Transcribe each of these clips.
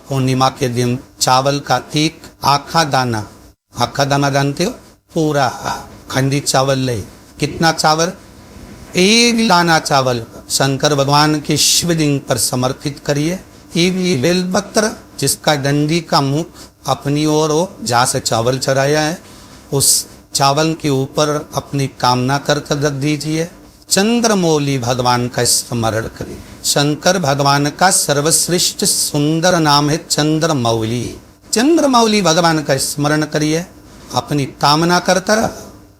पूर्णिमा के दिन चावल का एक आखा दाना जानते हो, पूरा खंडी चावल ले। कितना चावल? एक दाना चावल शंकर भगवान के शिवलिंग पर समर्पित करिए। एक बेलपत्र जिसका डंडी का मुख अपनी ओर हो, जहाँ से चावल चढ़ाया है, उस चावल के ऊपर अपनी कामना कर रख दीजिए। चंद्रमौली भगवान का स्मरण करिए। शंकर भगवान का सर्वश्रेष्ठ सुंदर नाम है चंद्रमौली। चंद्रमौली भगवान का स्मरण करिए। अपनी कामना करता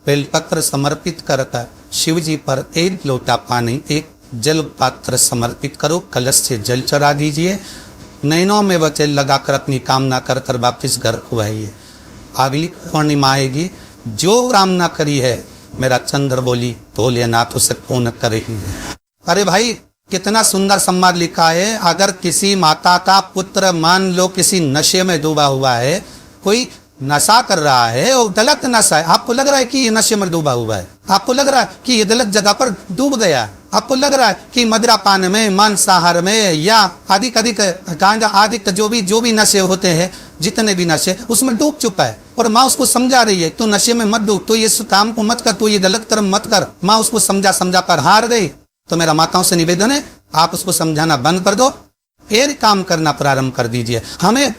बेलपत्र समर्पित करता शिव जी पर एक लोटा पानी, एक जल पात्र समर्पित करो, कलश से जल चढ़ा दीजिए। नैनों में बचे लगाकर अपनी कामना कर कर वापिस घर को आइए। अगली पूर्णिमा आएगी, जो कामना करी है मेरा चंद्रमौली भोलेनाथ उसे पूर्ण करेंगे। अरे भाई कितना सुंदर संवाद लिखा है। अगर किसी माता का पुत्र मान लो किसी नशे में डूबा हुआ है, कोई नशा कर रहा है और गलत नशा है, आपको लग रहा है कि ये नशे में डूबा हुआ है, आपको लग रहा है कि ये गलत जगह पर डूब गया, आपको लग रहा है कि मदिरा पान में, मांसाहार में या अधिक गांजा आदि जो भी नशे होते हैं, जितने भी नशे उसमें डूब चुका है। और माँ उसको समझा रही है तो नशे में मत डूब, तो ये काम को मत कर, तो ये गलत कर्म मत कर। माँ उसको समझा कर हार गई। तो मेरा माताओं से निवेदन है, आप उसको समझाना बंद कर दो, फिर काम करना प्रारंभ कर दीजिए। हमें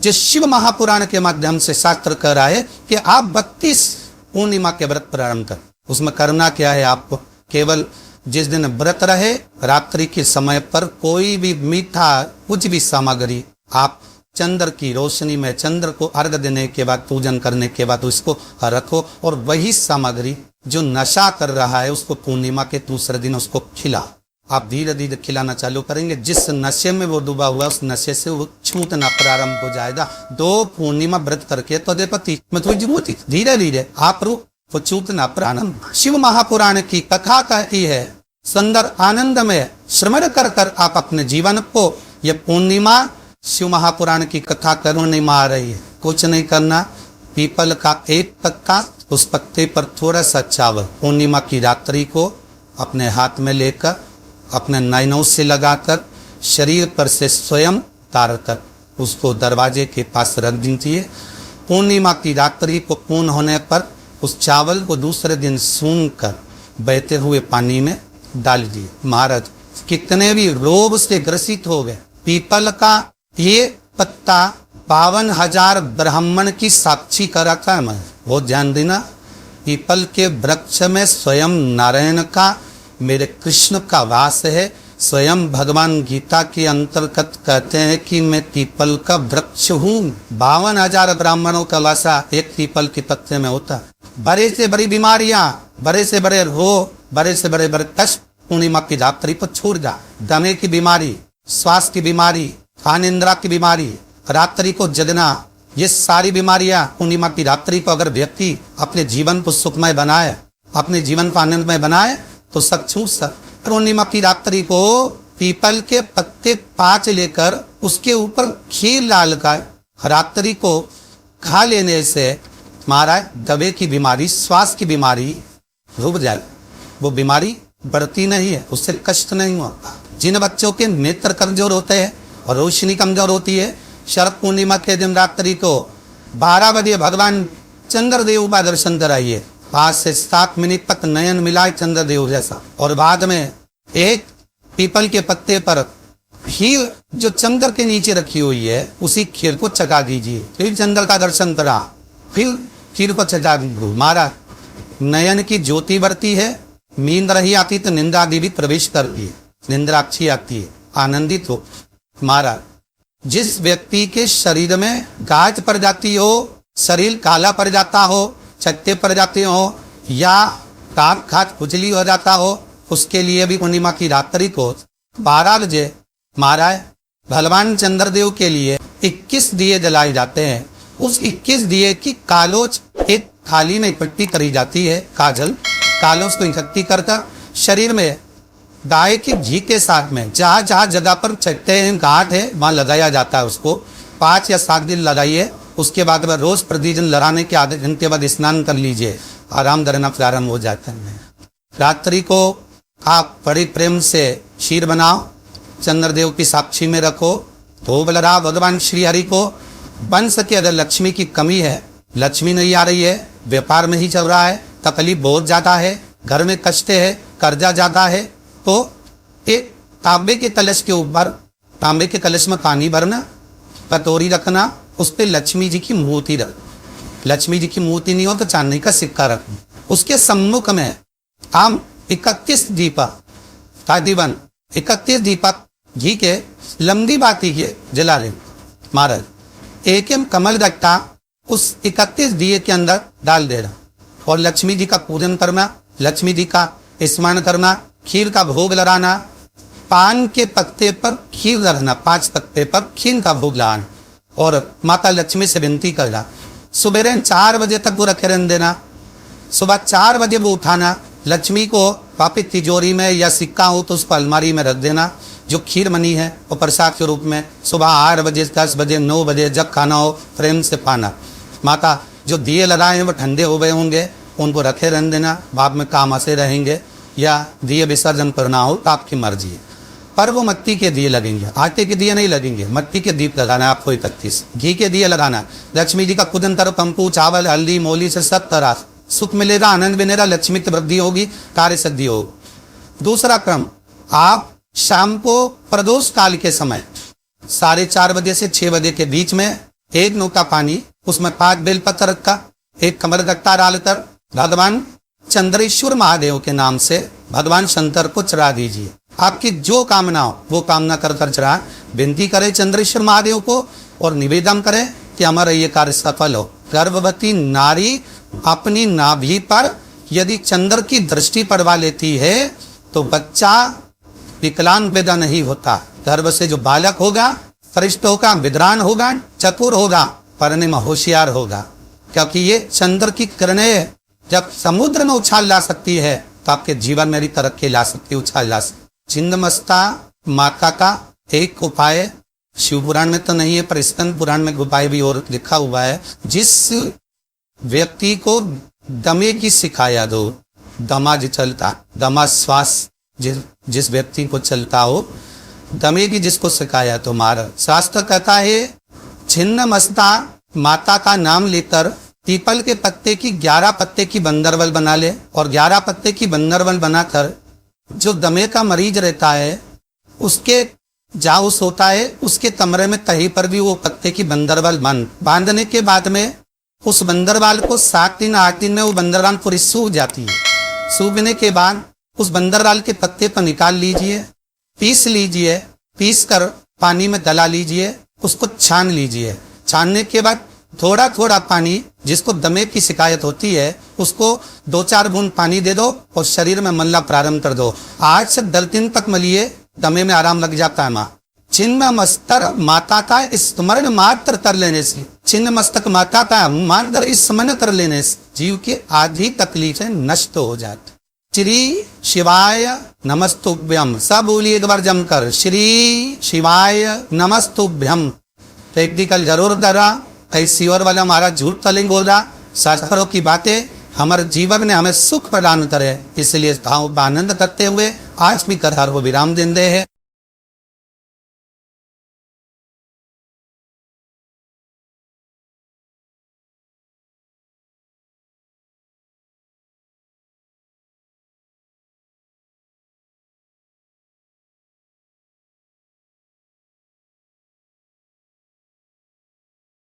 जो शिव महापुराण के माध्यम से शास्त्र कह रहा है कि आप 32 पूर्णिमा के व्रत प्रारंभ कर। उसमें करना क्या है, आपको केवल जिस दिन व्रत रहे रात्रि के समय पर कोई भी मीठा कुछ भी सामग्री आप चंद्र की रोशनी में, चंद्र को अर्घ देने के बाद, पूजन करने के बाद उसको रखो, और वही सामग्री जो नशा कर रहा है उसको पूर्णिमा के दूसरे दिन उसको खिला। आप धीरे धीरे खिलाना चालू करेंगे। जिस नशे में वो डूबा हुआ उस नशे से वो छूटना प्रारंभ हो जाएगा। 2 पूर्णिमा व्रत करके तो देपति में थोड़ी जरूरत, धीरे धीरे आप वो छूटना प्रारंभ। शिव महापुराण की कथा कहती है, सुंदर आनंद में श्रवण कर कर आप अपने जीवन को, ये पूर्णिमा शिव महापुराण की कथा करने में आ रही है। कुछ नहीं करना, पीपल का एक पत्ता, उस पत्ते पर थोड़ा सा चावल पूर्णिमा की रात्रि को अपने हाथ में लेकर अपने नैनों से लगाकर शरीर पर से स्वयं उतार कर उसको दरवाजे के पास रख दीजिए। पूर्णिमा की रात्रि को पूर्ण होने पर उस चावल को दूसरे दिन सूंघ कर बहते हुए पानी में डाल दिए। महाराज कितने भी रोग से ग्रसित हो गए, पीपल का ये पत्ता 52,000 ब्राह्मण की साक्षी कराता है। मैं वो ध्यान देना, पीपल के वृक्ष में स्वयं नारायण का, मेरे कृष्ण का वास है। स्वयं भगवान गीता के अंतर्गत कहते हैं कि मैं पीपल का वृक्ष हूँ। 52,000 ब्राह्मणों का वासा एक पीपल के पत्ते में होता। बड़े से बड़ी बीमारियां, बड़े से बड़े रोग, बड़े से बड़े कष्ट पूर्णिमा की रात्रि पर छोड़ जा। दमे की बीमारी, श्वास की बीमारी, कानेन्द्रा की बीमारी, रात्रि को जगना, ये सारी बीमारियां पूर्णिमा की रात्रि को अगर व्यक्ति अपने जीवन को सुखमय बनाए, अपने जीवन को आनंदमय बनाए तो सब छूट सक। पूर्णिमा की रात्रि को पीपल के पत्ते 5 लेकर उसके ऊपर खीर डालकर रात्रि को खा लेने से महाराज दबे की बीमारी, श्वास की बीमारी रुक जाए। वो बीमारी बढ़ती नहीं है, उससे कष्ट नहीं होता। जिन बच्चों के नेत्र कमजोर होते हैं और रोशनी कमजोर होती है, शरद पूर्णिमा के दिन रात्रि को 12 बजे भगवान चंद्रदेव का दर्शन कराइए। 5 से 7 मिनट तक नयन मिलाए चंद्रदेव जैसा, और बाद में एक पीपल के पत्ते पर खीर जो चंद्र के नीचे रखी हुई है उसी खीर को चखा दीजिए। फिर चंद्र का दर्शन करा, फिर खीर को चखा दीजिए। महाराज नयन की ज्योति बढ़ती है, नींद रही आती तो निंदा आदि भी प्रवेश करती है, निंद्रा अच्छी आती है, आनंदित हो। महाराज जिस व्यक्ति के शरीर में गाज पड़ जाती हो, शरीर काला पड़ जाता हो, छत्ते पड़ जाते हो या कान खाट खुजली हो जाता हो, उसके लिए भी पूर्णिमा की रात्रि को 12 बजे महाराज भगवान चंद्रदेव के लिए 21 दिए जलाए जाते हैं। उस 21 दिए की कालोच एक थाली में इकट्ठी करी जाती है, काजल कालोच को इकट्ठी करकर शरीर में गाय की घी के साथ में जहाँ जहाँ जगह पर छट्टे हैं, गांठ है, वहाँ लगाया जाता है। उसको 5 या 7 दिन लगाइए। उसके बाद में रोज प्रतिदिन लगाने के आधे घंटे बाद स्नान कर लीजिए, आराम करना प्रारंभ हो जाता है। रात्रि को आप बड़े प्रेम से खीर बनाओ, चंद्रदेव की साक्षी में रखो, तो बोल रहा भगवान श्री हरि को वंश के अगर लक्ष्मी की कमी है, लक्ष्मी नहीं आ रही है, व्यापार में ही चल रहा है, तकलीफ बहुत ज़्यादा है, घर में कष्ट है, कर्जा ज़्यादा है, तो एक तांबे के कलश के ऊपर, तांबे के कलश में पानी भरना, कटोरी रखना, उस पर लक्ष्मी जी की मूर्ति रख, लक्ष्मी जी की मूर्ति नहीं हो तो चांदी का सिक्का रखना, उसके सम्मुख में आम 31 दीपक, तादीवन 31 दीपक घी के लंबी बाती के जला रहे महाराज। एक कमल गट्टा उस 31 दिए के अंदर डाल दे रहा और लक्ष्मी जी का पूजन करना, लक्ष्मी जी का स्मरण करना, खीर का भोग लगाना, पान के पत्ते पर खीर लगाना, 5 पत्ते पर खीर का भोग लगाना और माता लक्ष्मी से विनती करना। सुबह 4 बजे तक वो रखे रहने देना, सुबह 4 बजे वो उठाना, लक्ष्मी को वापिस तिजोरी में या सिक्का हो तो उसको अलमारी में रख देना, जो खीर बनी है वो प्रसाद के रूप में सुबह 8 बजे 10 बजे 9 बजे जब खाना हो प्रेम से पाना। माता जो दिए लगाए हैं वो ठंडे हो गए होंगे, उनको रखे रहने देना, बाद में काम आते रहेंगे, या दिए विसर्जन करना हो तो आपकी मर्जी है। पर वो मट्टी के दिए लगेंगे, आटे के दिए नहीं लगेंगे, मट्टी के दीप लगाना है आपको 31, घी के दिए लगाना। लक्ष्मी जी का पूजन करो, पंपू चावल हल्दी मोली से सब तरह सुख मिलेगा, आनंद मिलेगा, लक्ष्मी की वृद्धि होगी, कार्य सिद्धि होगी। दूसरा क्रम, आप शाम को प्रदोष काल के समय 4:30 बजे से 6 बजे के बीच में 1 नौका पानी, उसमें 5 बेलपत्र रखा, 1 कमल गट्टा डालकर भगवान चंद्रेश्वर महादेव के नाम से भगवान शंकर को चढ़ा दीजिए। आपकी जो कामना हो वो कामना कर कर चढ़ा, विनती करे चंद्रेश्वर महादेव को और निवेदन करे कि हमारा ये कार्य सफल हो। गर्भवती नारी अपनी नाभि पर यदि चंद्र की दृष्टि पड़वा लेती है तो बच्चा विकलांग पैदा नहीं होता, गर्भ से जो बालक होगा श्रेष्ठ होगा, विद्वान होगा, चतुर होगा, पढ़ने में होशियार होगा, क्योंकि ये चंद्र की किरणें जब समुद्र में उछाल ला सकती है तो आपके जीवन में भी तरक्की ला सकती है, उछाल ला सकती। छिन्नमस्ता माता का एक उपाय शिव पुराण में तो नहीं है, पर स्कंद पुराण में उपाय भी और लिखा हुआ है। जिस व्यक्ति को दमे की सिखाया दो, दमा जो चलता, दमा श्वास जिस व्यक्ति को चलता हो, दमे की जिसको सिखाया तो मार। शास्त्र कहता है छिन्नमस्ता माता का नाम लेकर पीपल के पत्ते की 11 पत्ते की बंदरवल बना ले और 11 पत्ते की बंदरवल बनाकर जो दमे का मरीज रहता है उसके जहाँ सोता है उसके कमरे में कहीं पर भी वो पत्ते की बंदरवल बांधने के बाद में उस बंदरवाल को 7 दिन 8 दिन में वो बंदरवाल पूरी सूख जाती है। सूखने के बाद उस बंदरवाल के पत्ते पर निकाल लीजिए, पीस लीजिए, पीस कर पानी में दला लीजिए, उसको छान लीजिए। छानने के बाद थोड़ा थोड़ा पानी, जिसको दमे की शिकायत होती है उसको 2-4 बूंद पानी दे दो और शरीर में मलना प्रारंभ कर दो। 8 से 10 दिन तक मलिए, दमे में आराम लग जाता है। माँ छिन्न मस्तक माता का स्मरण मात्र कर लेने से, छिन्न मस्तक माता का मात्र स्मरण कर लेने से जीव की आधी तकलीफें नष्ट हो जाती। श्री शिवाय नमस्तुभ्यम, सब बोलिए एक बार जमकर, श्री शिवाय नमस्तुभ्यम। प्रैक्टिकल जरूर करा, ऐसी और वाला हमारा झूठ तलिंग हो रहा, शास्त्रों की बातें हमारे जीवन में हमें सुख प्रदान करे, इसलिए भाव आनंद करते हुए आज भी करार को विराम देंदे है।